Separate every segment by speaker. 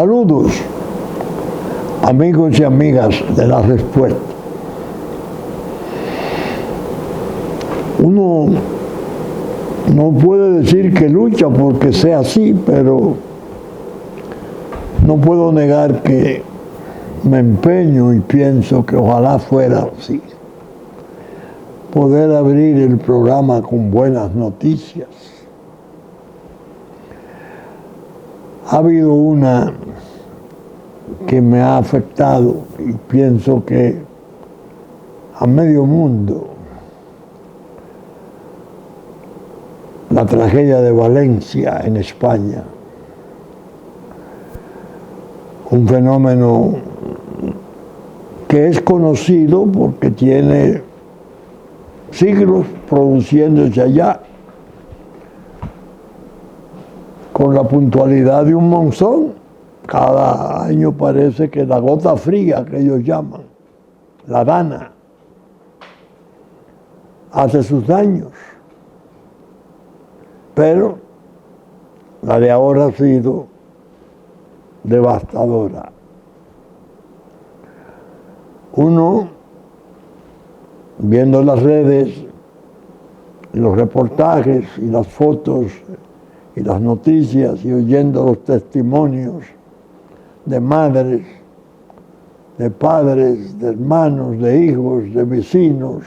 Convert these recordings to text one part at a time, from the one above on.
Speaker 1: Saludos, amigos y amigas de La Respuesta. Uno no puede decir que lucha porque sea así, pero no puedo negar que me empeño y pienso que ojalá fuera así. Poder abrir el programa con buenas noticias. Ha habido una que me ha afectado y pienso que a medio mundo. La tragedia de Valencia en España. Un fenómeno que es conocido porque tiene siglos produciéndose allá con la puntualidad de un monzón. Cada año parece que la gota fría que ellos llaman, la Dana, hace sus daños. Pero la de ahora ha sido devastadora. Uno, viendo las redes, los reportajes y las fotos y las noticias y oyendo los testimonios de madres, de padres, de hermanos, de hijos, de vecinos,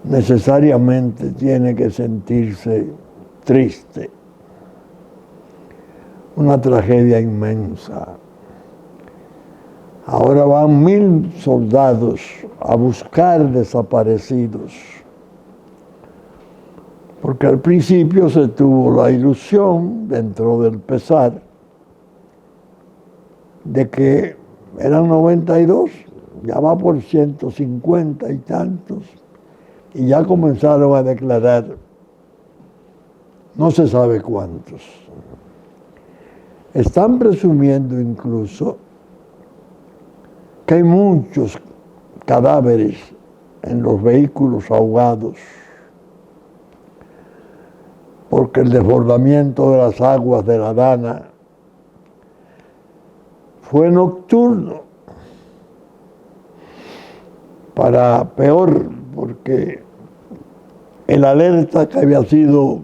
Speaker 1: necesariamente tiene que sentirse triste. Una tragedia inmensa. Ahora van 1000 soldados a buscar desaparecidos. Porque al principio se tuvo la ilusión, dentro del pesar, de que eran 92, ya va por 150 y tantos. Y ya comenzaron a declarar, no se sabe cuántos. Están presumiendo incluso que hay muchos cadáveres en los vehículos ahogados, porque el desbordamiento de las aguas de la Dana fue nocturno, para peor, porque el alerta que había sido,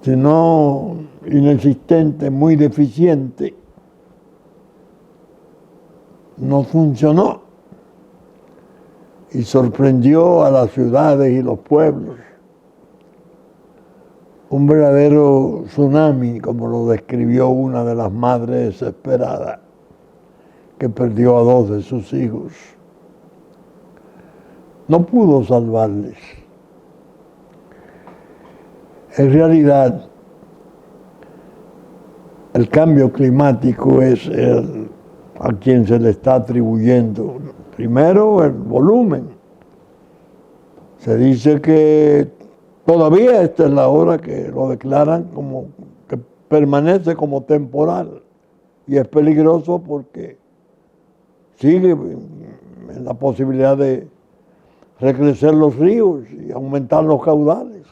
Speaker 1: si no inexistente, muy deficiente, no funcionó y sorprendió a las ciudades y los pueblos. Un verdadero tsunami, como lo describió una de las madres desesperadas, que perdió a 2 de sus hijos. No pudo salvarles. En realidad, el cambio climático es a quien se le está atribuyendo. Primero, el volumen. Se dice que todavía esta es la hora que lo declaran como que permanece como temporal. Y es peligroso porque sigue en la posibilidad de recrecer los ríos y aumentar los caudales.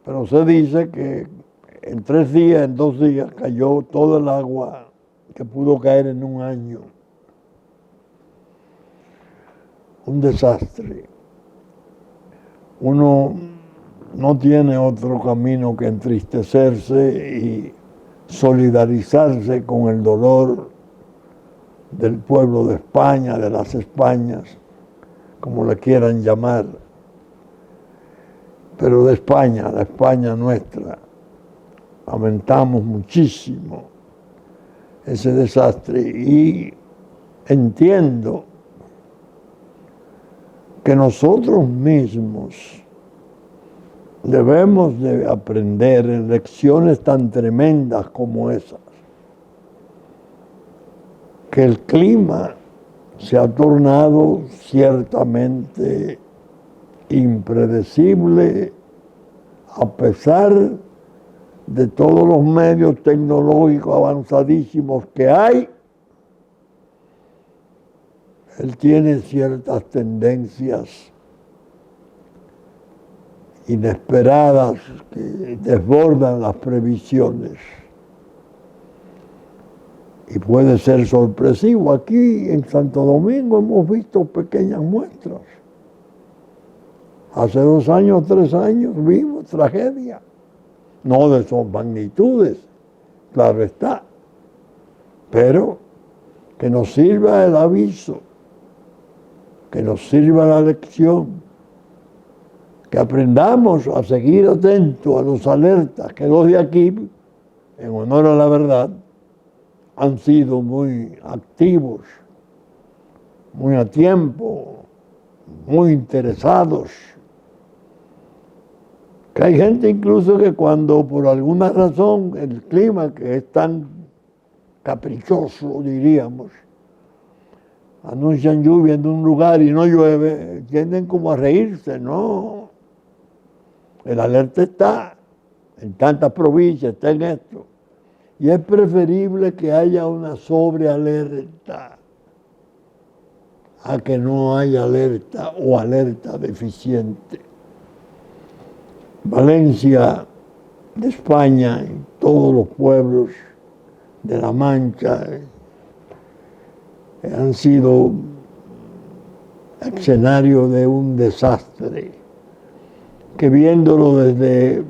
Speaker 1: Pero se dice que en 3 días, en 2 días, cayó todo el agua que pudo caer en un año. Un desastre. Uno no tiene otro camino que entristecerse y solidarizarse con el dolor del pueblo de España, de las Españas, como le quieran llamar, pero de España, la España nuestra. Lamentamos muchísimo ese desastre y entiendo que nosotros mismos debemos de aprender lecciones tan tremendas como esas, que el clima se ha tornado ciertamente impredecible a pesar de todos los medios tecnológicos avanzadísimos que hay. Él tiene ciertas tendencias inesperadas que desbordan las previsiones. Y puede ser sorpresivo. Aquí en Santo Domingo hemos visto pequeñas muestras. Hace 2 años, 3 años vimos tragedia. No de sus magnitudes, claro está. Pero que nos sirva el aviso, que nos sirva la lección, que aprendamos a seguir atentos a los alertas, que los de aquí, en honor a la verdad, han sido muy activos, muy a tiempo, muy interesados. Que hay gente incluso que cuando por alguna razón el clima, que es tan caprichoso, diríamos, anuncian lluvia en un lugar y no llueve, tienden como a reírse, no. El alerta está en tantas provincias, está en esto. Y es preferible que haya una sobrealerta a que no haya alerta o alerta deficiente. Valencia, de España, y todos los pueblos de La Mancha han sido escenario de un desastre, que viéndolo desde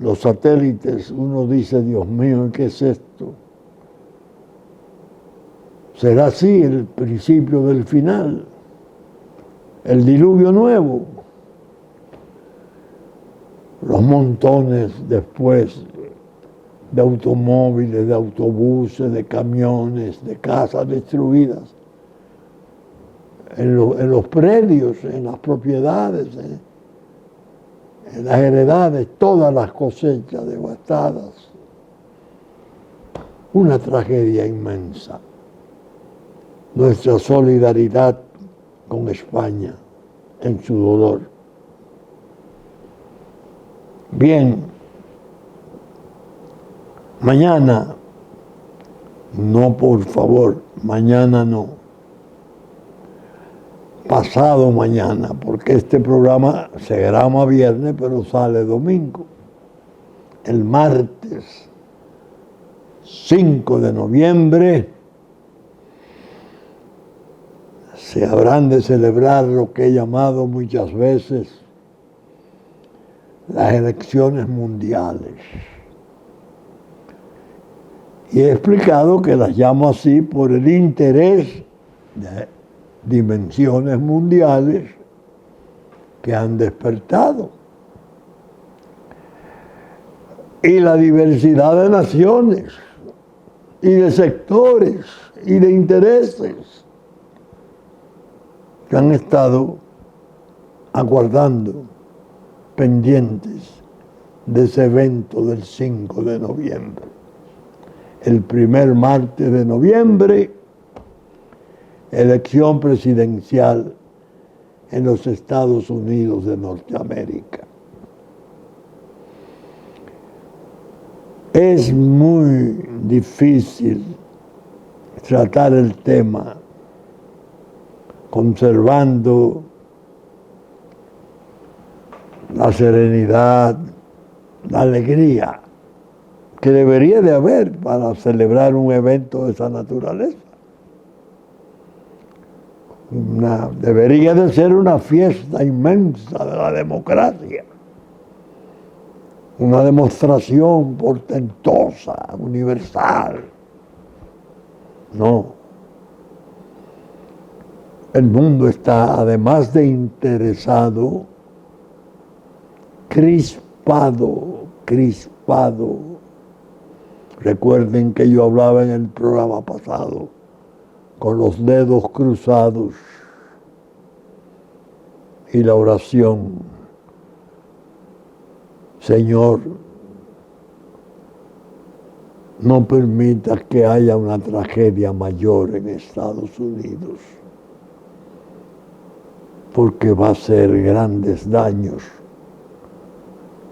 Speaker 1: los satélites uno dice, Dios mío, ¿qué es esto? ¿Será así el principio del final? El diluvio nuevo. Los montones después de automóviles, de autobuses, de camiones, de casas destruidas, en los predios, en las propiedades, en las heredades, todas las cosechas devastadas. Una tragedia inmensa. Nuestra solidaridad con España en su dolor. Bien, mañana, no por favor, mañana no, pasado mañana, porque este programa se graba viernes pero sale domingo. El martes 5 de noviembre se habrán de celebrar lo que he llamado muchas veces las elecciones mundiales. Y he explicado que las llamo así por el interés de dimensiones mundiales que han despertado. Y la diversidad de naciones, y de sectores, y de intereses que han estado aguardando, pendientes de ese evento del 5 de noviembre. El primer martes de noviembre, elección presidencial en los Estados Unidos de Norteamérica. Es muy difícil tratar el tema conservando la serenidad, la alegría que debería de haber para celebrar un evento de esa naturaleza. Debería de ser una fiesta inmensa de la democracia, una demostración portentosa, universal. No. El mundo está, además de interesado, crispado. Recuerden que yo hablaba en el programa pasado, con los dedos cruzados y la oración. Señor, no permitas que haya una tragedia mayor en Estados Unidos, porque va a hacer grandes daños,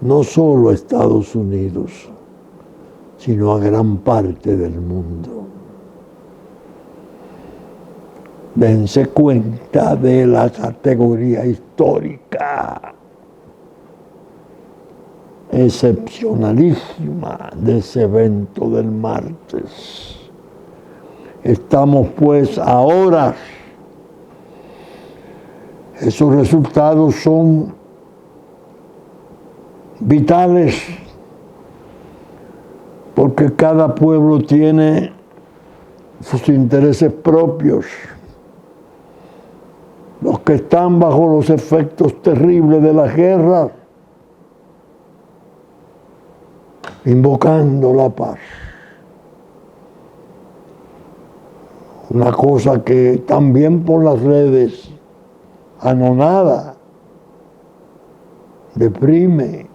Speaker 1: no solo a Estados Unidos, sino a gran parte del mundo. Dense cuenta de la categoría histórica excepcionalísima de ese evento del martes. Estamos pues ahora, esos resultados son vitales porque cada pueblo tiene sus intereses propios. Los que están bajo los efectos terribles de la guerra, invocando la paz. Una cosa que también por las redes anonada, deprime,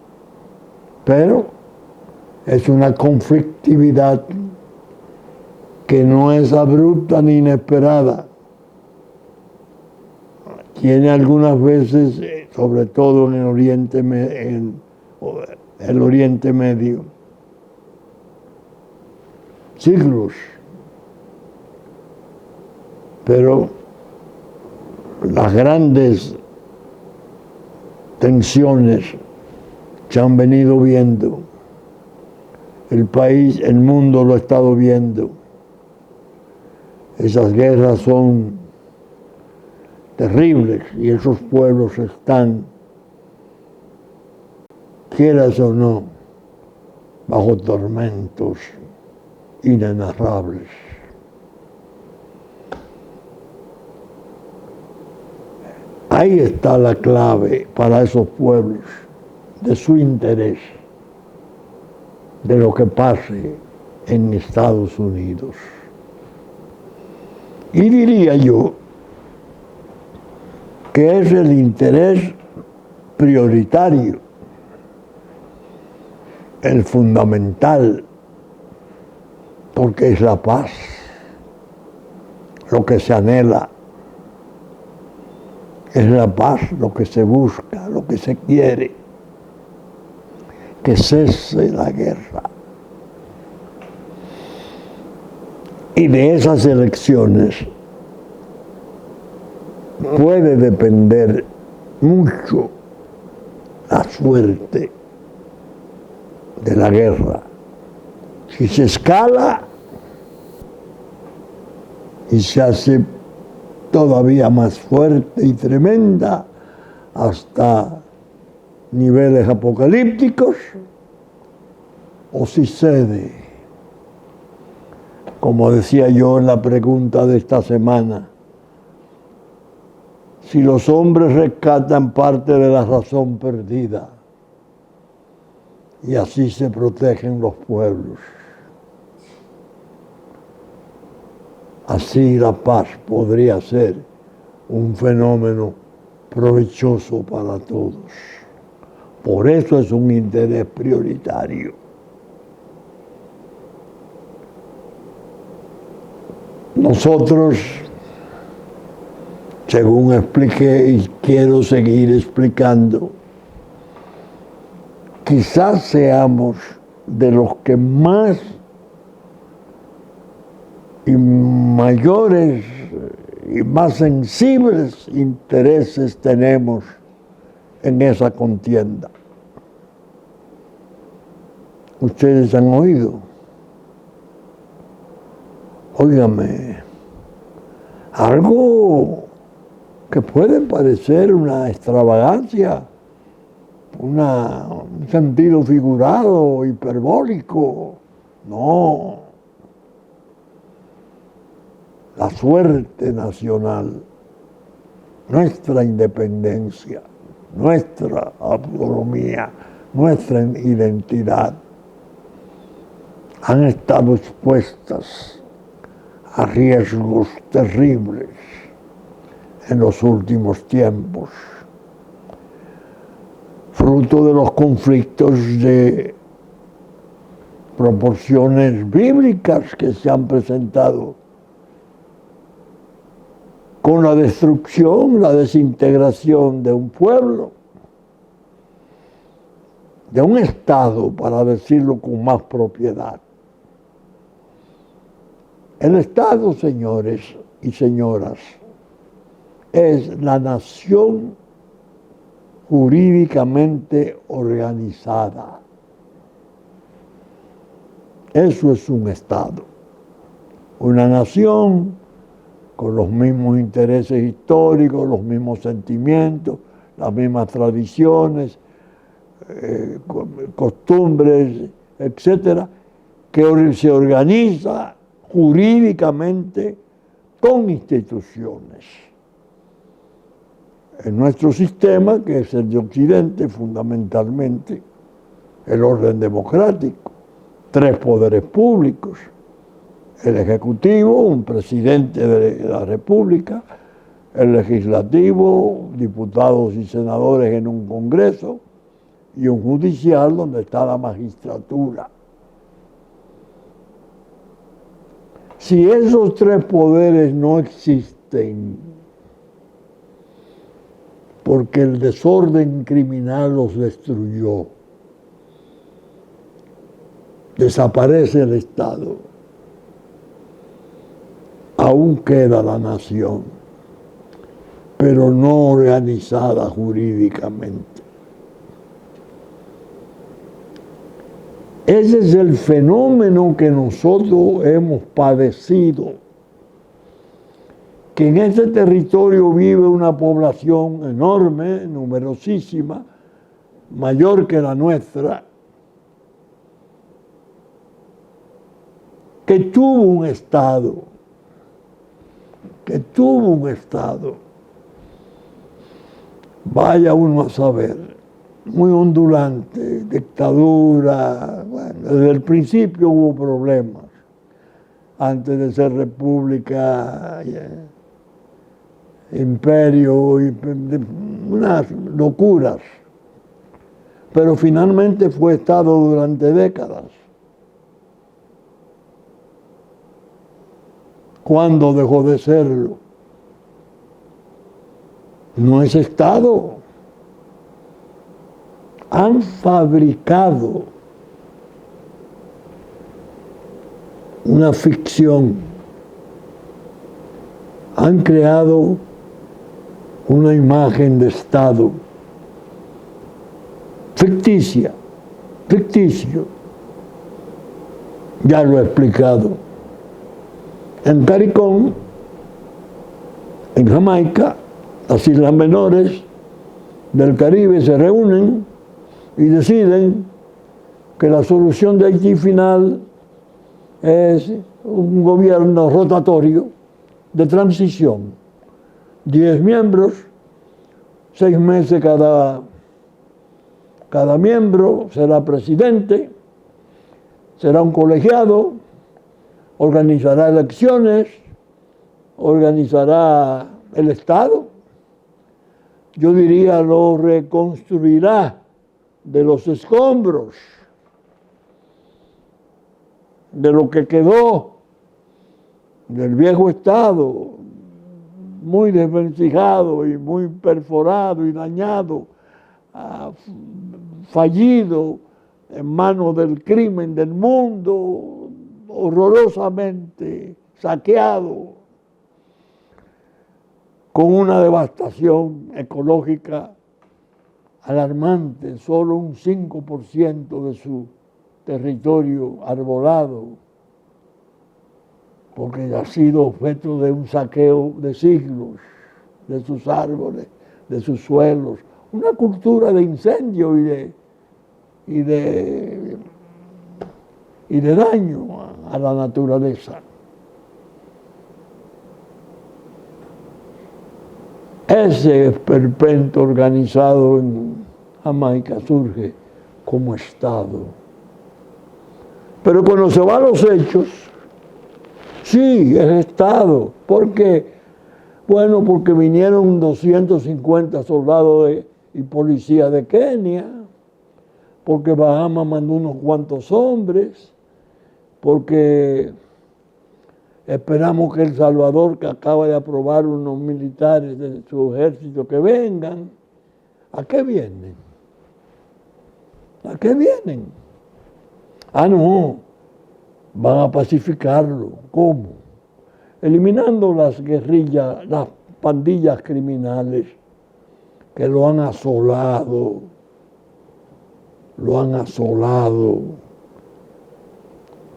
Speaker 1: pero es una conflictividad que no es abrupta ni inesperada. Tiene algunas veces, sobre todo en el Oriente Medio, siglos. Pero las grandes tensiones se han venido viendo. El país, el mundo lo ha estado viendo. Esas guerras son terribles y esos pueblos están, quieras o no, bajo tormentos inenarrables. Ahí está la clave para esos pueblos, de su interés, de lo que pase en Estados Unidos. Y diría yo que es el interés prioritario, el fundamental, porque es la paz, lo que se anhela. Es la paz lo que se busca, lo que se quiere, que cese la guerra. Y de esas elecciones puede depender mucho la suerte de la guerra. Si se escala y se hace todavía más fuerte y tremenda hasta niveles apocalípticos, o si cede, como decía yo en la pregunta de esta semana, si los hombres rescatan parte de la razón perdida y así se protegen los pueblos. Así la paz podría ser un fenómeno provechoso para todos. Por eso es un interés prioritario. Nosotros, según expliqué y quiero seguir explicando, quizás seamos de los que más y mayores y más sensibles intereses tenemos en esa contienda. Ustedes han oído, óigame, algo que puede parecer una extravagancia, un sentido figurado, hiperbólico. No. La suerte nacional, nuestra independencia, nuestra autonomía, nuestra identidad, han estado expuestas a riesgos terribles en los últimos tiempos, fruto de los conflictos de proporciones bíblicas que se han presentado con la destrucción, la desintegración de un pueblo, de un Estado, para decirlo con más propiedad. El Estado, señores y señoras, es la nación jurídicamente organizada. Eso es un Estado. Una nación con los mismos intereses históricos, los mismos sentimientos, las mismas tradiciones, costumbres, etcétera, que se organiza jurídicamente con instituciones. En nuestro sistema, que es el de Occidente, fundamentalmente, el orden democrático, 3 poderes públicos, el Ejecutivo, un presidente de la República, el Legislativo, diputados y senadores en un Congreso, y un judicial donde está la magistratura. Si esos 3 poderes no existen, porque el desorden criminal los destruyó, desaparece el Estado, aún queda la nación, pero no organizada jurídicamente. Ese es el fenómeno que nosotros hemos padecido, que en este territorio vive una población enorme, numerosísima, mayor que la nuestra, que tuvo un Estado, vaya uno a saber, muy ondulante, dictadura, bueno, desde el principio hubo problemas, antes de ser república, imperio, y unas locuras, pero finalmente fue Estado durante décadas. ¿Cuándo dejó de serlo? No es Estado. Han fabricado una ficción, han creado una imagen de Estado ficticio, ya lo he explicado. En CARICOM, en Jamaica, las islas menores del Caribe se reúnen y deciden que la solución de Haití final es un gobierno rotatorio de transición. 10 miembros, 6 meses cada miembro será presidente, será un colegiado, organizará elecciones, organizará el Estado, yo diría lo reconstruirá de los escombros, de lo que quedó del viejo Estado, muy desvencijado y muy perforado y dañado, fallido en manos del crimen del mundo, horrorosamente saqueado, con una devastación ecológica alarmante, solo un 5% de su territorio arbolado, porque ha sido objeto de un saqueo de siglos, de sus árboles, de sus suelos, una cultura de incendio y de daño a la naturaleza. Ese esperpento organizado en Jamaica surge como Estado. Pero cuando se va a los hechos, sí, es Estado. ¿Por qué? Bueno, porque vinieron 250 soldados y policías de Kenia, porque Bahamas mandó unos cuantos hombres, porque esperamos que El Salvador, que acaba de aprobar unos militares de su ejército, que vengan. ¿A qué vienen? ¿A qué vienen? Ah, no, van a pacificarlo. ¿Cómo? Eliminando las guerrillas, las pandillas criminales que lo han asolado,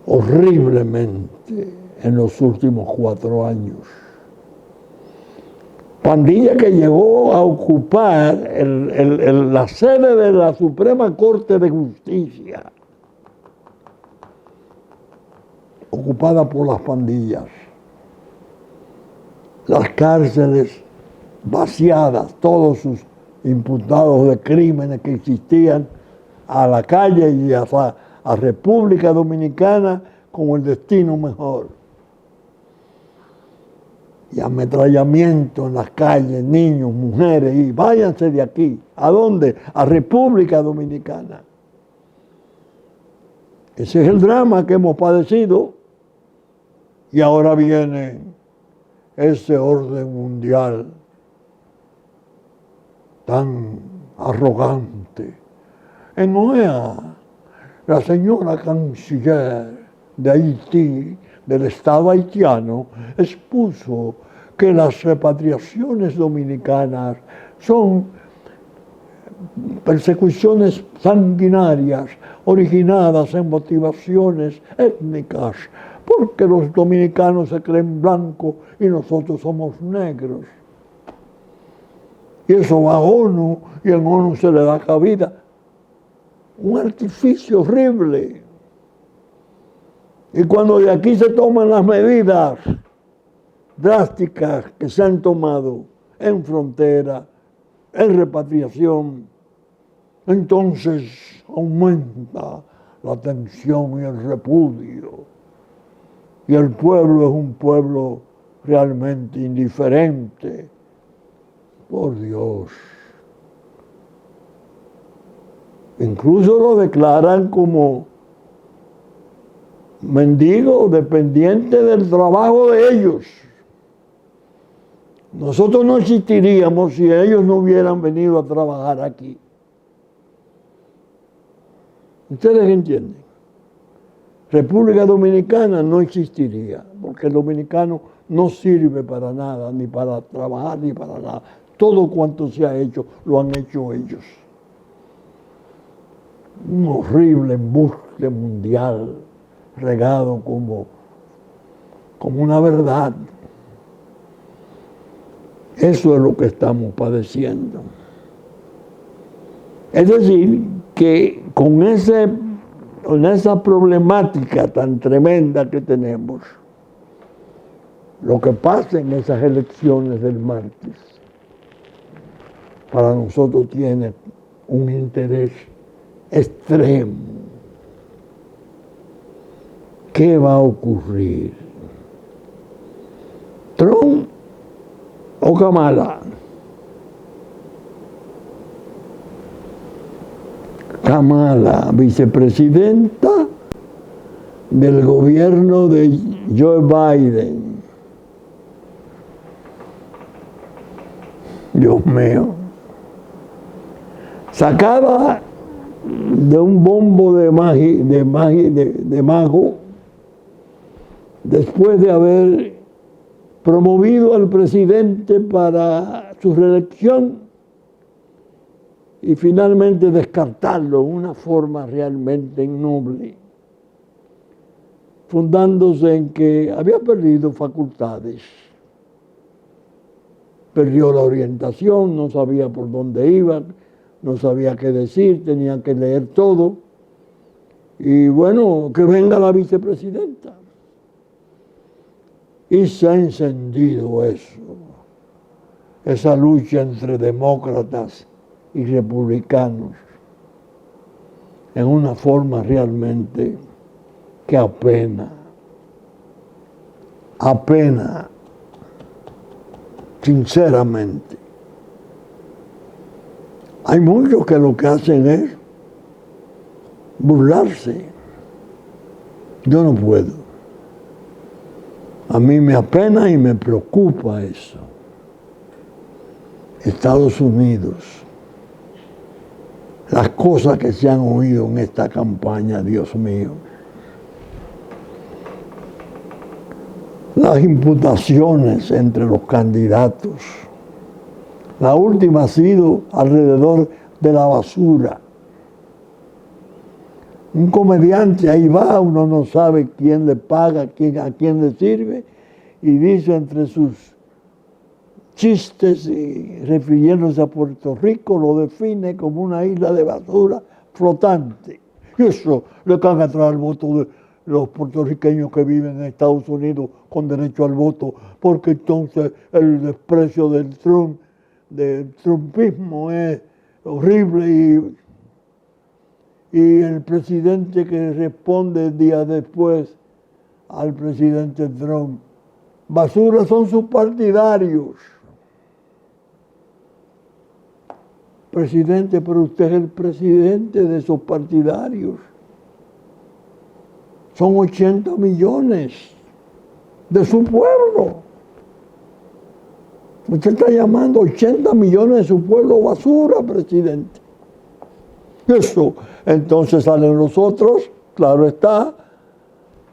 Speaker 1: horriblemente en los últimos 4 años. Pandilla que llegó a ocupar la sede de la Suprema Corte de Justicia, ocupada por las pandillas, las cárceles vaciadas, todos sus imputados de crímenes que existían a la calle y a República Dominicana con el destino mejor. Y ametrallamiento en las calles, niños, mujeres, y váyanse de aquí. ¿A dónde? A República Dominicana. Ese es el drama que hemos padecido. Y ahora viene ese orden mundial tan arrogante. En OEA, la señora canciller de Haití, del Estado haitiano, expuso que las repatriaciones dominicanas son persecuciones sanguinarias originadas en motivaciones étnicas, porque los dominicanos se creen blancos y nosotros somos negros. Y eso va a ONU y en ONU se le da cabida. Un artificio horrible. Y cuando de aquí se toman las medidas drásticas que se han tomado en frontera, en repatriación, entonces aumenta la tensión y el repudio. Y el pueblo es un pueblo realmente indiferente. Por Dios. Incluso lo declaran como mendigo dependiente del trabajo de ellos. Nosotros no existiríamos si ellos no hubieran venido a trabajar aquí. ¿Ustedes entienden? República Dominicana no existiría, porque el dominicano no sirve para nada, ni para trabajar, ni para nada. Todo cuanto se ha hecho, lo han hecho ellos. Un horrible embuste mundial, regado como una verdad. Eso es lo que estamos padeciendo. Es decir, que con esa problemática tan tremenda que tenemos, lo que pasa en esas elecciones del martes, para nosotros tiene un interés extremo. ¿Qué va a ocurrir? ¿Trump o Kamala? Kamala, vicepresidenta del gobierno de Joe Biden. Dios mío. Sacada de un bombo de mago, después de haber promovido al presidente para su reelección y finalmente descartarlo de una forma realmente innoble, fundándose en que había perdido facultades, perdió la orientación, no sabía por dónde iba, no sabía qué decir, tenía que leer todo. Y bueno, que venga la vicepresidenta. Y se ha encendido eso, esa lucha entre demócratas y republicanos, en una forma realmente que apena, sinceramente. Hay muchos que lo que hacen es burlarse. Yo no puedo. A mí me apena y me preocupa eso. Estados Unidos, las cosas que se han oído en esta campaña, Dios mío. Las imputaciones entre los candidatos. La última ha sido alrededor de la basura. Un comediante ahí va, uno no sabe quién le paga, a quién le sirve, y dice entre sus chistes y refiriéndose a Puerto Rico, lo define como una isla de basura flotante. Y eso le cae atrás al voto de los puertorriqueños que viven en Estados Unidos con derecho al voto, porque entonces el desprecio del trumpismo es horrible y el presidente que responde días después al presidente Trump, basura son sus partidarios. Presidente, pero usted es el presidente de esos partidarios. Son 80 millones de su pueblo. Usted está llamando 80 millones de su pueblo basura, presidente. Eso, entonces salen los otros, claro está,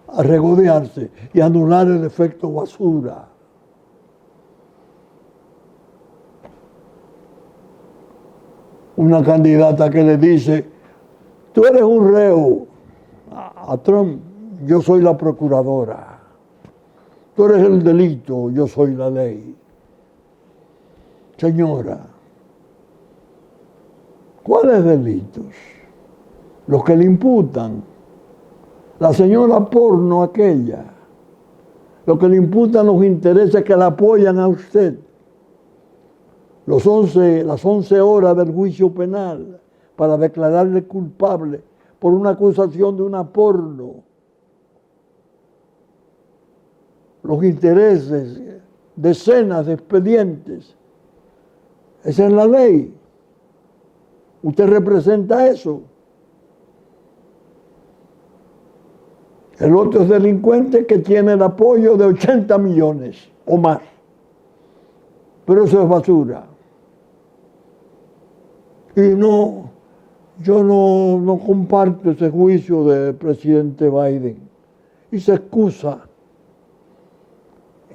Speaker 1: a regodearse y anular el efecto basura. Una candidata que le dice, tú eres un reo a Trump, yo soy la procuradora. Tú eres el delito, yo soy la ley. Señora, ¿cuáles delitos? Los que le imputan. La señora porno aquella. Lo que le imputan los intereses que la apoyan a usted. Las 11 horas del juicio penal para declararle culpable por una acusación de una porno. Los intereses, decenas de expedientes. Esa es la ley. Usted representa eso. El otro es delincuente que tiene el apoyo de 80 millones o más. Pero eso es basura. Y yo no comparto ese juicio del presidente Biden. Y se excusa.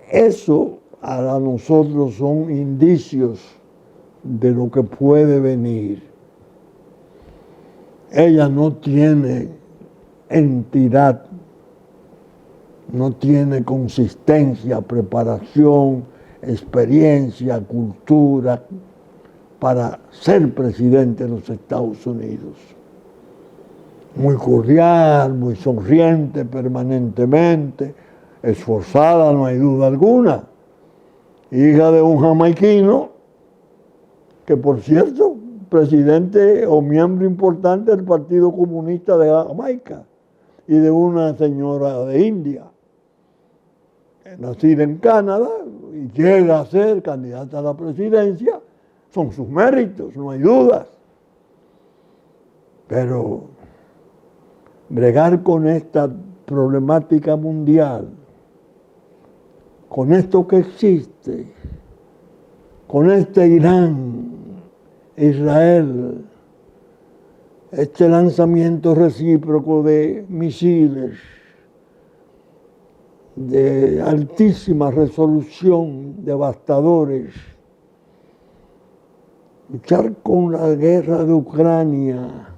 Speaker 1: Eso a nosotros son indicios de lo que puede venir. Ella no tiene entidad, no tiene consistencia, preparación, experiencia, cultura para ser presidente de los Estados Unidos. Muy cordial, muy sonriente permanentemente, esforzada, no hay duda alguna. Hija de un jamaiquino, que por cierto, presidente o miembro importante del Partido Comunista de Jamaica, y de una señora de India, nacida en Canadá, y llega a ser candidata a la presidencia, son sus méritos, no hay dudas. Pero bregar con esta problemática mundial, con esto que existe, con este Irán, Israel, este lanzamiento recíproco de misiles de altísima resolución, devastadores, luchar con la guerra de Ucrania,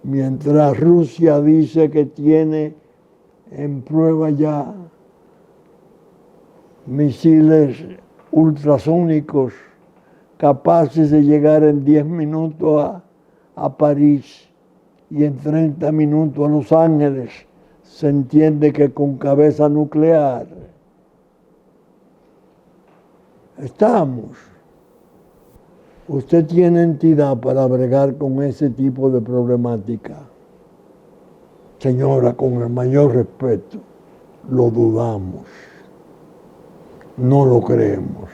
Speaker 1: mientras Rusia dice que tiene en prueba ya misiles ultrasónicos capaces de llegar en 10 minutos a París y en 30 minutos a Los Ángeles, se entiende que con cabeza nuclear. Estamos. Usted tiene entidad para bregar con ese tipo de problemática. Señora, con el mayor respeto, lo dudamos. No lo creemos.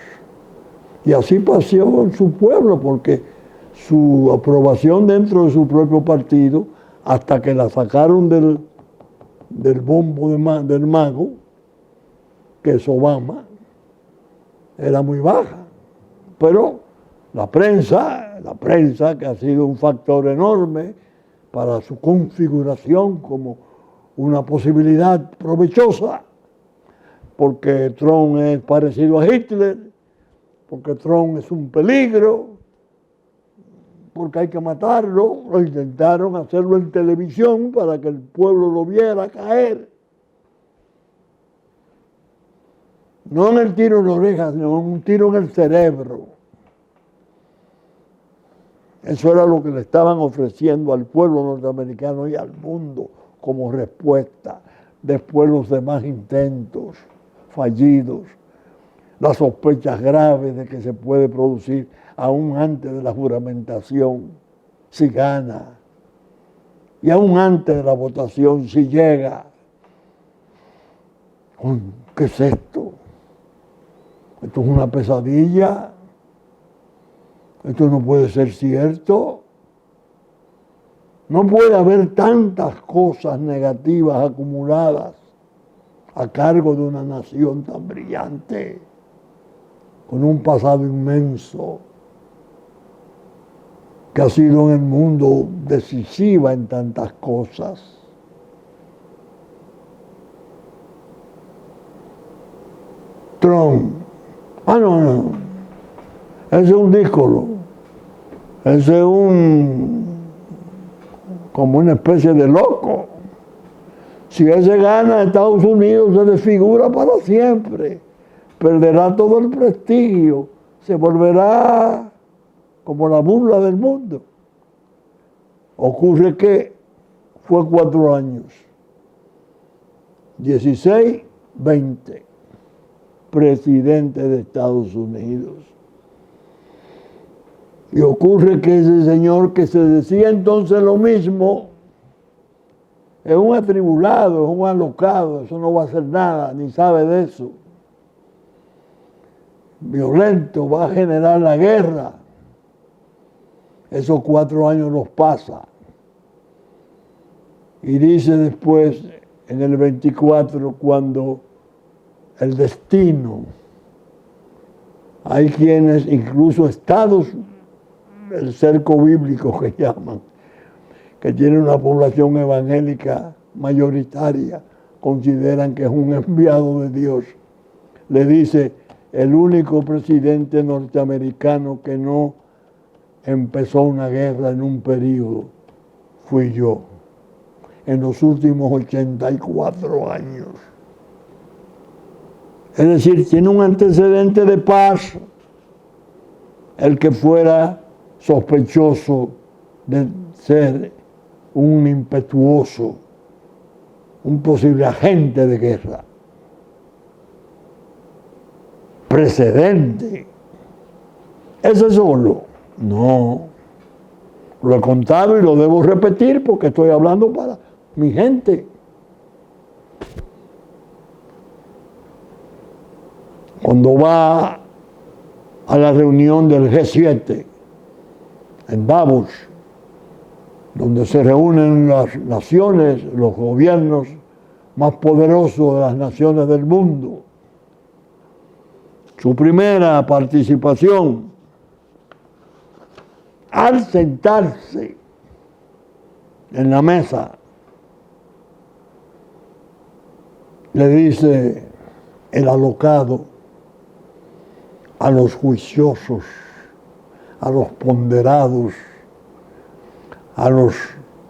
Speaker 1: Y así pasó en su pueblo, porque su aprobación dentro de su propio partido, hasta que la sacaron del bombo del mago, que es Obama, era muy baja. Pero la prensa, que ha sido un factor enorme para su configuración como una posibilidad provechosa, porque Trump es parecido a Hitler, porque Trump es un peligro, porque hay que matarlo. Lo intentaron hacerlo en televisión para que el pueblo lo viera caer. No en el tiro en la oreja, sino en un tiro en el cerebro. Eso era lo que le estaban ofreciendo al pueblo norteamericano y al mundo como respuesta después de los demás intentos fallidos, las sospechas graves de que se puede producir aún antes de la juramentación, si gana, y aún antes de la votación, si llega. ¿Qué es esto? Esto es una pesadilla. Esto no puede ser cierto. No puede haber tantas cosas negativas acumuladas a cargo de una nación tan brillante, con un pasado inmenso, que ha sido en el mundo decisiva en tantas cosas. Trump. No. Ese es un díscolo. Ese es como una especie de loco. Si ese gana, Estados Unidos se desfigura para siempre. Perderá todo el prestigio. Se volverá como la burla del mundo. Ocurre que fue 4 años. 16, 20. Presidente de Estados Unidos. Y ocurre que ese señor que se decía entonces lo mismo, es un atribulado, es un alocado, eso no va a hacer nada, ni sabe de eso. Violento, va a generar la guerra. Esos 4 años los pasa. Y dice después, en el 24, cuando el destino, hay quienes, incluso estados, el cerco bíblico que llaman, que tiene una población evangélica mayoritaria, consideran que es un enviado de Dios. Le dice, el único presidente norteamericano que no empezó una guerra en un periodo fui yo, en los últimos 84 años. Es decir, tiene un antecedente de paz el que fuera sospechoso de ser un impetuoso, un posible agente de guerra. Precedente. ¿Ese solo? No. Lo he contado y lo debo repetir porque estoy hablando para mi gente. Cuando va a la reunión del G7 en Davos, donde se reúnen las naciones, los gobiernos más poderosos de las naciones del mundo. Su primera participación, al sentarse en la mesa, le dice el alocado a los juiciosos, a los ponderados, a los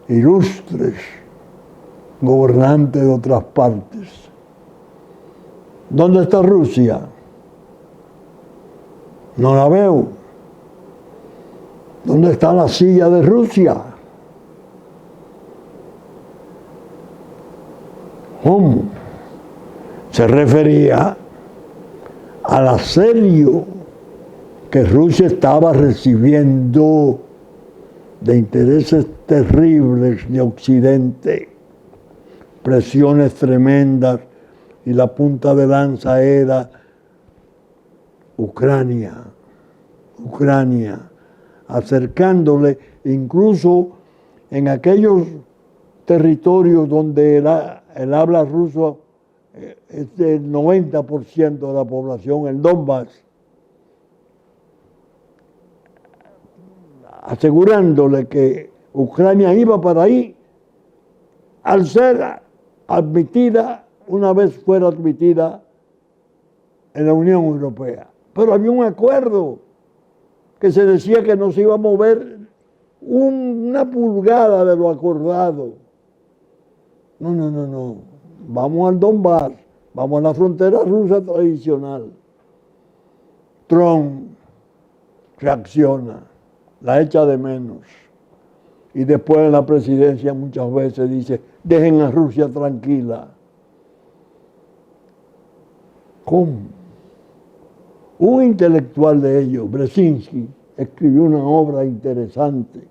Speaker 1: ilustres gobernantes de otras partes. ¿Dónde está Rusia? No la veo. ¿Dónde está la silla de Rusia? ¿Cómo? Se refería al asedio que Rusia estaba recibiendo de intereses terribles de Occidente, presiones tremendas, y la punta de lanza era Ucrania, acercándole incluso en aquellos territorios donde el habla ruso es del 90% de la población, el Donbass, asegurándole que Ucrania iba para ahí al ser admitida, una vez fuera admitida en la Unión Europea. Pero había un acuerdo que se decía que no se iba a mover una pulgada de lo acordado. No, no, no, no. Vamos al Donbass, vamos a la frontera rusa tradicional. Trump reacciona, la echa de menos. Y después en la presidencia muchas veces dice, dejen a Rusia tranquila. ¿Cómo? Un intelectual de ellos, Brzezinski, escribió una obra interesante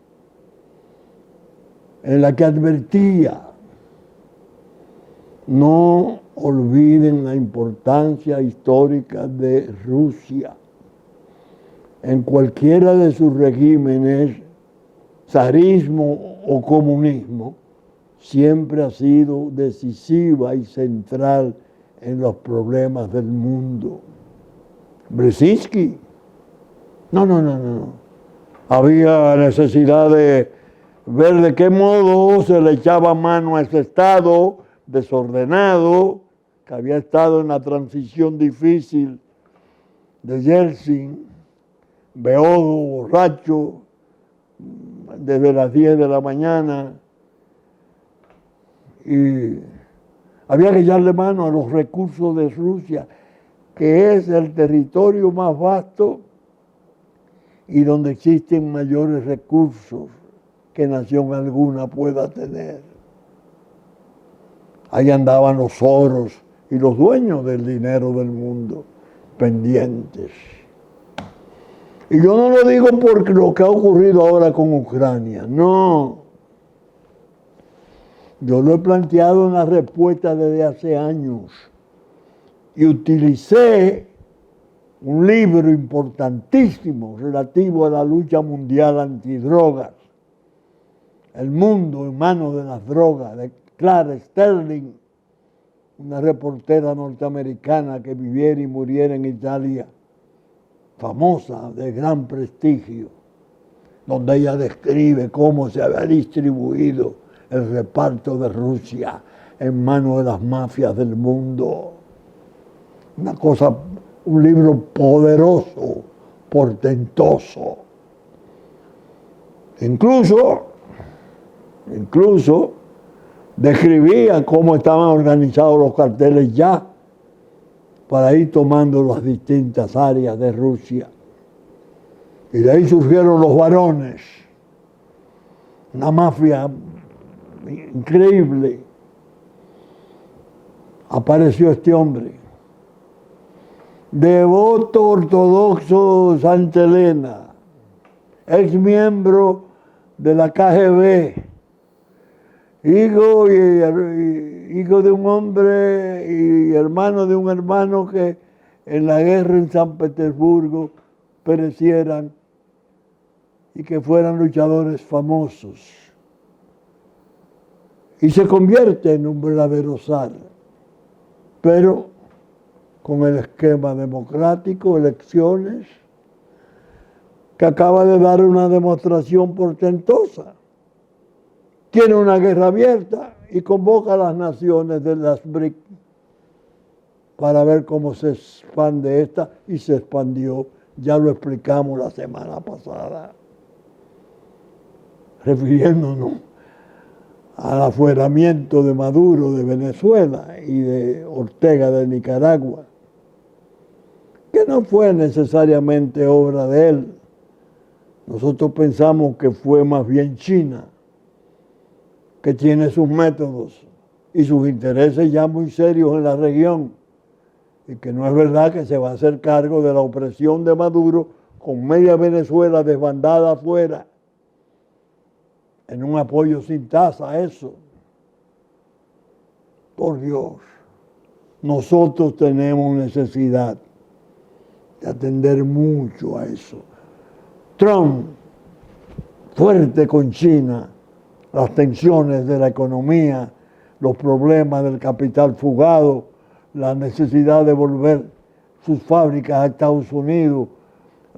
Speaker 1: en la que advertía, no olviden la importancia histórica de Rusia. En cualquiera de sus regímenes, zarismo o comunismo, siempre ha sido decisiva y central en los problemas del mundo. Brzezinski, no. Había necesidad de ver de qué modo se le echaba mano a ese Estado desordenado, que había estado en la transición difícil de Yeltsin, beodo, borracho, desde las 10 de la mañana, y había que echarle mano a los recursos de Rusia, que es el territorio más vasto y donde existen mayores recursos que nación alguna pueda tener. Ahí andaban los oros y los dueños del dinero del mundo pendientes. Y yo no lo digo por lo que ha ocurrido ahora con Ucrania, no. Yo lo he planteado en la respuesta desde hace años y utilicé un libro importantísimo relativo a la lucha mundial antidrogas, El mundo en manos de las drogas, de Clara Sterling, una reportera norteamericana que viviera y muriera en Italia, famosa, de gran prestigio, donde ella describe cómo se había distribuido el reparto de Rusia en manos de las mafias del mundo. Una cosa, un libro poderoso, portentoso. Incluso describía cómo estaban organizados los carteles ya para ir tomando las distintas áreas de Rusia. Y de ahí surgieron los varones, una mafia increíble. Apareció este hombre, devoto ortodoxo Santa Elena, ex miembro de la KGB, hijo de un hombre y hermano de un hermano que en la guerra en San Petersburgo perecieran y que fueran luchadores famosos. Y se convierte en un verdadero zar, pero con el esquema democrático, elecciones, que acaba de dar una demostración portentosa. Tiene una guerra abierta y convoca a las naciones de las BRIC para ver cómo se expande esta, y se expandió, ya lo explicamos la semana pasada, refiriéndonos al afueramiento de Maduro de Venezuela y de Ortega de Nicaragua, que no fue necesariamente obra de él. Nosotros pensamos que fue más bien China, que tiene sus métodos y sus intereses ya muy serios en la región, y que no es verdad que se va a hacer cargo de la opresión de Maduro con media Venezuela desbandada afuera, en un apoyo sin tasa a eso. Por Dios, nosotros tenemos necesidad de atender mucho a eso. Trump, fuerte con China, las tensiones de la economía, los problemas del capital fugado, la necesidad de volver sus fábricas a Estados Unidos,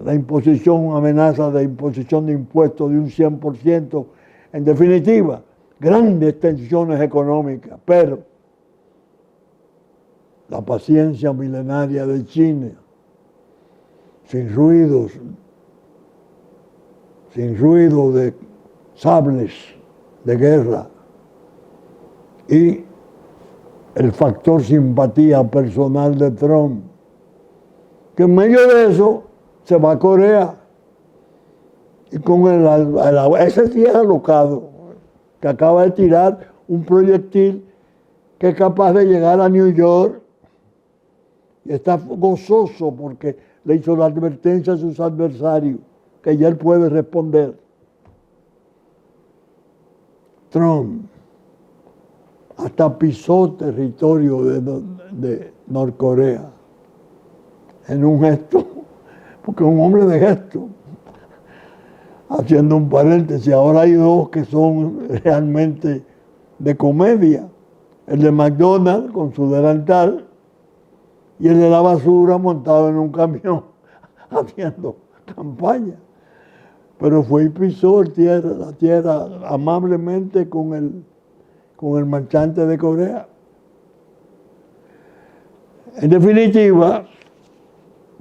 Speaker 1: la imposición, amenaza de imposición de impuestos de un 100%, en definitiva, grandes tensiones económicas, pero la paciencia milenaria de China, sin ruido de sables de guerra y el factor simpatía personal de Trump, que en medio de eso se va a Corea y con ese sí es alocado, que acaba de tirar un proyectil que es capaz de llegar a New York y está gozoso porque le hizo la advertencia a sus adversarios que ya él puede responder. Trump hasta pisó territorio de Norcorea en un gesto, porque es un hombre de gesto. Haciendo un paréntesis, ahora hay dos que son realmente de comedia. El de McDonald's con su delantal y el de la basura montado en un haciendo campaña. Pero fue y pisó la tierra amablemente con el marchante de Corea. En definitiva,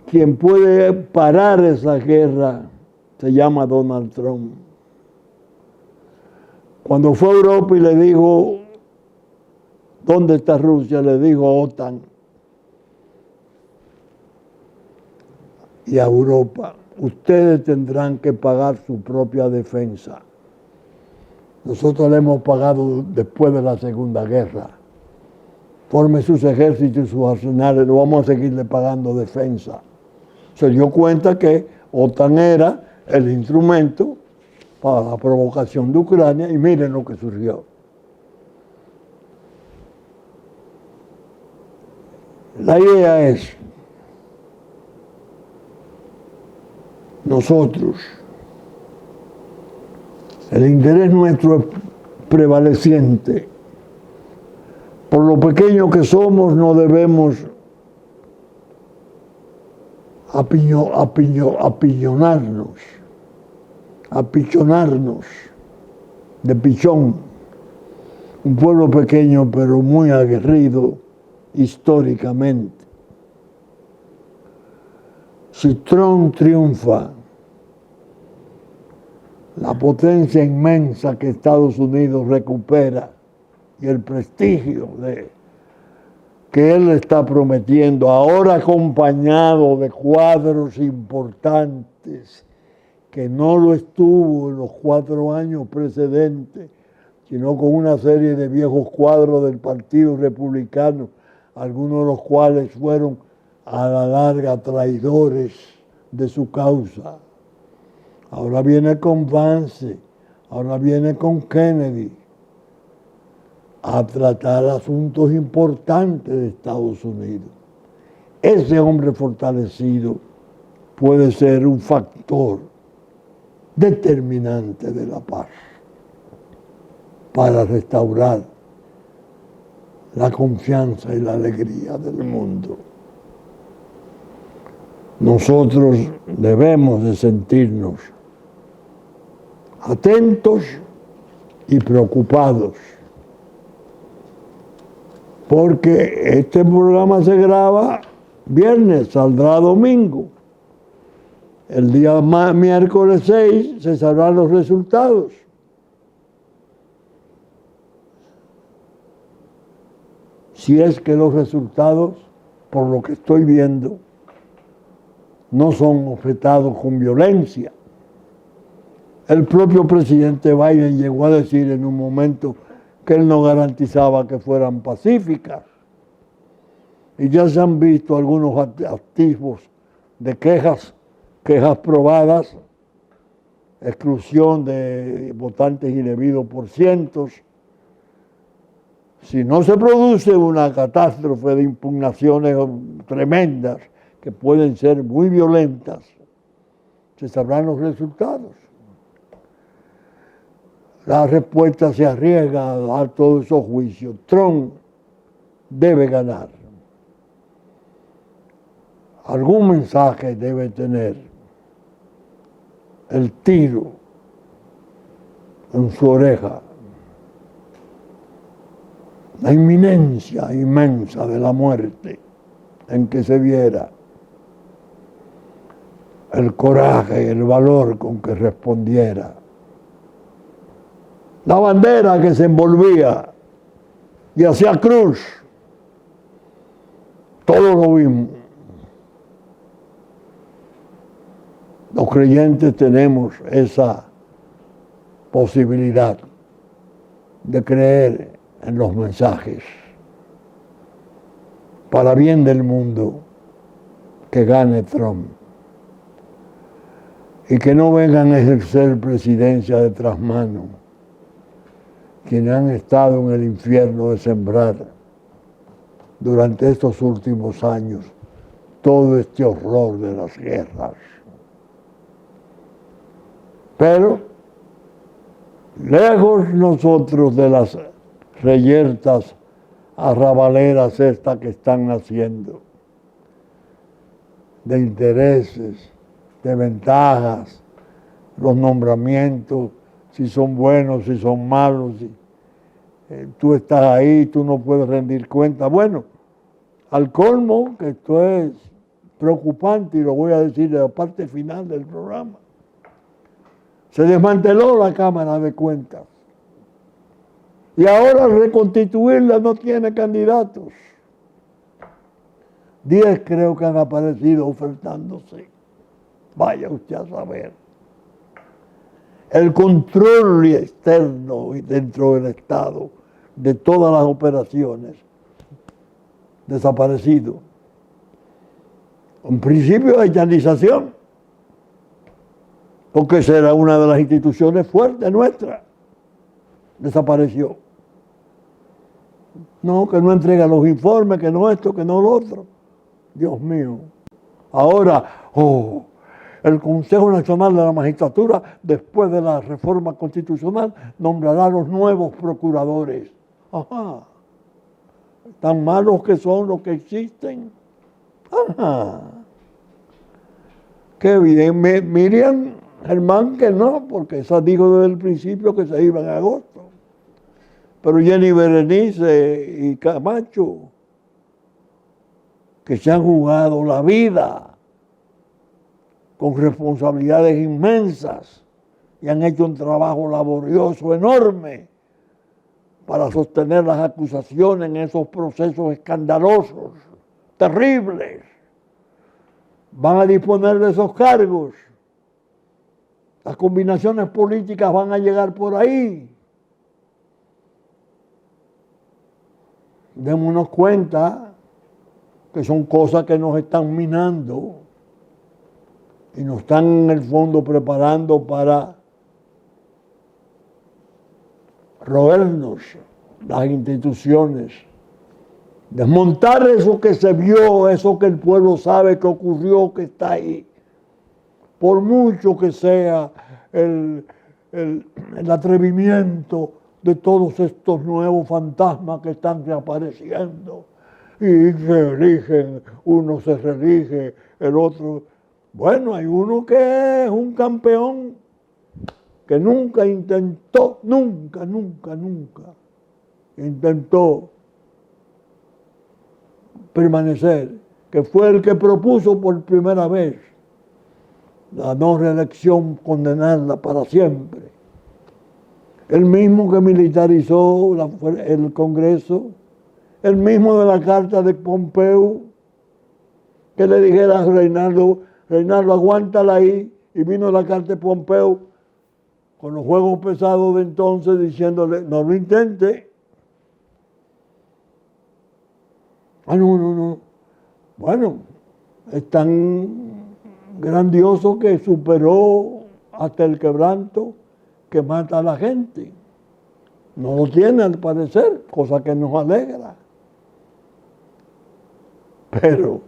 Speaker 1: quien puede parar esa guerra se llama Donald Trump. Cuando fue a Europa y le dijo, ¿dónde está Rusia? Le dijo OTAN. Y a Europa, ustedes tendrán que pagar su propia defensa. Nosotros le hemos pagado después de la Segunda Guerra. Forme sus ejércitos y sus arsenales, no vamos a seguirle pagando defensa. Se dio cuenta que OTAN era el instrumento para la provocación de Ucrania y miren lo que surgió. La idea es, nosotros, el interés nuestro es prevaleciente. Por lo pequeño que somos, no debemos apichonarnos de pichón. Un pueblo pequeño pero muy aguerrido históricamente. Si Trump triunfa, la potencia inmensa que Estados Unidos recupera y el prestigio que él está prometiendo, ahora acompañado de cuadros importantes, que no lo estuvo en los 4 años precedentes, sino con una serie de viejos cuadros del Partido Republicano, algunos de los cuales fueron a la larga traidores de su causa. Ahora viene con Vance, ahora viene con Kennedy a tratar asuntos importantes de Estados Unidos. Ese hombre fortalecido puede ser un factor determinante de la paz para restaurar la confianza y la alegría del mundo. Nosotros debemos de sentirnos atentos y preocupados, porque este programa se graba viernes, saldrá domingo. El día miércoles 6 se sabrán los resultados. Si es que los resultados, por lo que estoy viendo, no son objetados con violencia. El propio presidente Biden llegó a decir en un momento que él no garantizaba que fueran pacíficas. Y ya se han visto algunos atisbos de quejas probadas, exclusión de votantes indebidos por cientos. Si no se produce una catástrofe de impugnaciones tremendas, que pueden ser muy violentas, se sabrán los resultados. La respuesta se arriesga a dar todos esos juicios. Trump debe ganar. Algún mensaje debe tener. El tiro en su oreja. La inminencia inmensa de la muerte en que se viera. El coraje y el valor con que respondiera. la bandera que se envolvía y hacía cruz. Todos lo vimos. Los creyentes tenemos esa posibilidad de creer en los mensajes para bien del mundo, que gane Trump y que no vengan a ejercer presidencia de trasmano quienes han estado en el infierno de sembrar durante estos últimos años todo este horror de las guerras. Pero lejos nosotros de las reyertas arrabaleras estas que están naciendo, de intereses, de ventajas, los nombramientos, si son buenos, si son malos, si, tú estás ahí, tú no puedes rendir cuenta. Bueno, al colmo, que esto es preocupante, y lo voy a decir en la parte final del programa, se desmanteló la Cámara de Cuentas. Y ahora al reconstituirla no tiene candidatos. 10 creo que han aparecido ofertándose. Vaya usted a saber. El control externo y dentro del Estado de todas las operaciones desaparecido. Un principio de haitianización, porque esa era una de las instituciones fuertes nuestras. Desapareció. No, que no entrega los informes, que no esto, que no lo otro. Dios mío. Ahora, el Consejo Nacional de la Magistratura, después de la reforma constitucional, nombrará los nuevos procuradores. Ajá. Tan malos que son los que existen. Ajá. Qué bien. Miriam Germán que no, porque esa dijo desde el principio que se iba en agosto. Pero Jenny Berenice y Camacho, que se han jugado la vida con responsabilidades inmensas y han hecho un trabajo laborioso enorme para sostener las acusaciones en esos procesos escandalosos, terribles. Van a disponer de esos cargos. Las combinaciones políticas van a llegar por ahí. Démonos cuenta que son cosas que nos están minando y nos están en el fondo preparando para roernos las instituciones, desmontar eso que se vio, eso que el pueblo sabe que ocurrió, que está ahí. Por mucho que sea el atrevimiento de todos estos nuevos fantasmas que están reapareciendo y se eligen, uno se reelige, el otro. Bueno, hay uno que es un campeón que nunca intentó, nunca intentó permanecer, que fue el que propuso por primera vez la no reelección, condenarla para siempre. El mismo que militarizó el Congreso, el mismo de la carta de Pompeu, que le dijera a Reinaldo, aguántala ahí, y vino la carta de Pompeu con los juegos pesados de entonces diciéndole, no lo intente. No. Bueno, es tan grandioso que superó hasta el quebranto que mata a la gente. No lo tiene al parecer, cosa que nos alegra. Pero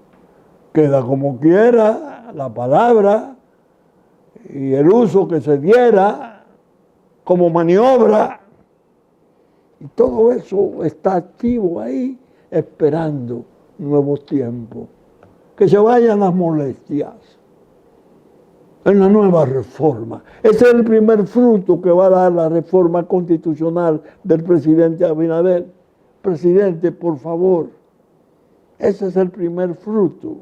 Speaker 1: queda como quiera la palabra y el uso que se diera como maniobra. Y todo eso está activo ahí, esperando nuevos tiempos. Que se vayan las molestias en la nueva reforma. Ese es el primer fruto que va a dar la reforma constitucional del presidente Abinader. Presidente, por favor, ese es el primer fruto.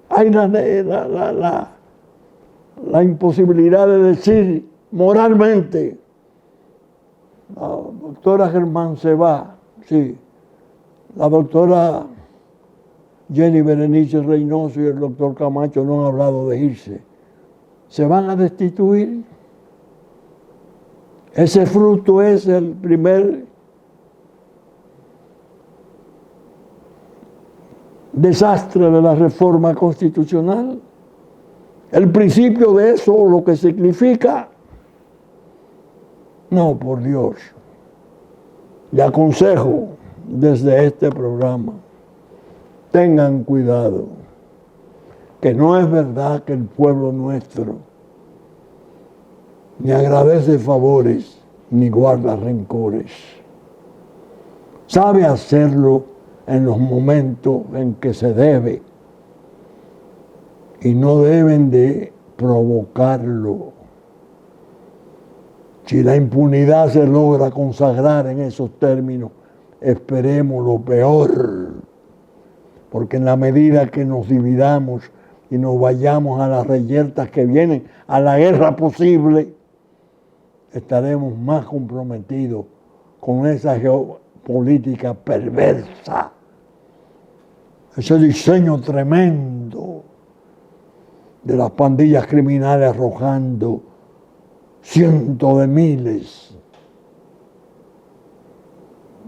Speaker 1: Hay la imposibilidad de decir moralmente. La doctora Germán se va, sí. La doctora Jenny Berenice Reynoso y el doctor Camacho no han hablado de irse. ¿Se van a destituir? Ese fruto es el primer desastre de la reforma constitucional. El principio de eso, lo que significa, no, por Dios. Le aconsejo desde este programa, tengan cuidado, que no es verdad que el pueblo nuestro ni agradece favores ni guarda rencores. Sabe hacerlo en los momentos en que se debe y no deben de provocarlo. Si la impunidad se logra consagrar en esos términos, esperemos lo peor, porque en la medida que nos dividamos y nos vayamos a las reyertas que vienen, a la guerra posible, estaremos más comprometidos con esa geopolítica perversa, ese diseño tremendo de las pandillas criminales arrojando cientos de miles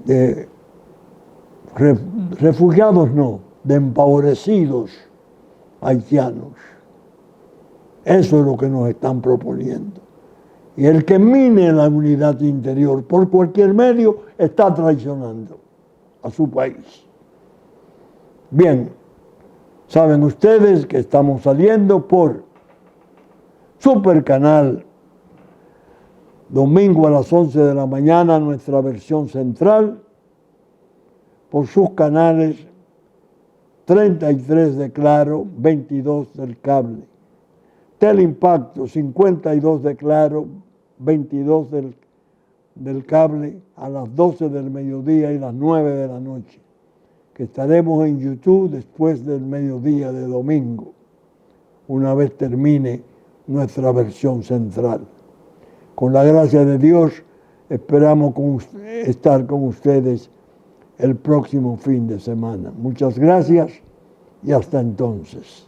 Speaker 1: de refugiados, no, de empobrecidos haitianos. Eso es lo que nos están proponiendo. Y el que mine la unidad interior por cualquier medio está traicionando a su país. Bien, saben ustedes que estamos saliendo por Supercanal, domingo a las 11 de la mañana, nuestra versión central, por sus canales 33 de Claro, 22 del cable. Teleimpacto, 52 de Claro, 22 del cable, a las 12 del mediodía y las 9 de la noche, que estaremos en YouTube después del mediodía de domingo, una vez termine nuestra versión central. Con la gracia de Dios, esperamos estar con ustedes el próximo fin de semana. Muchas gracias y hasta entonces.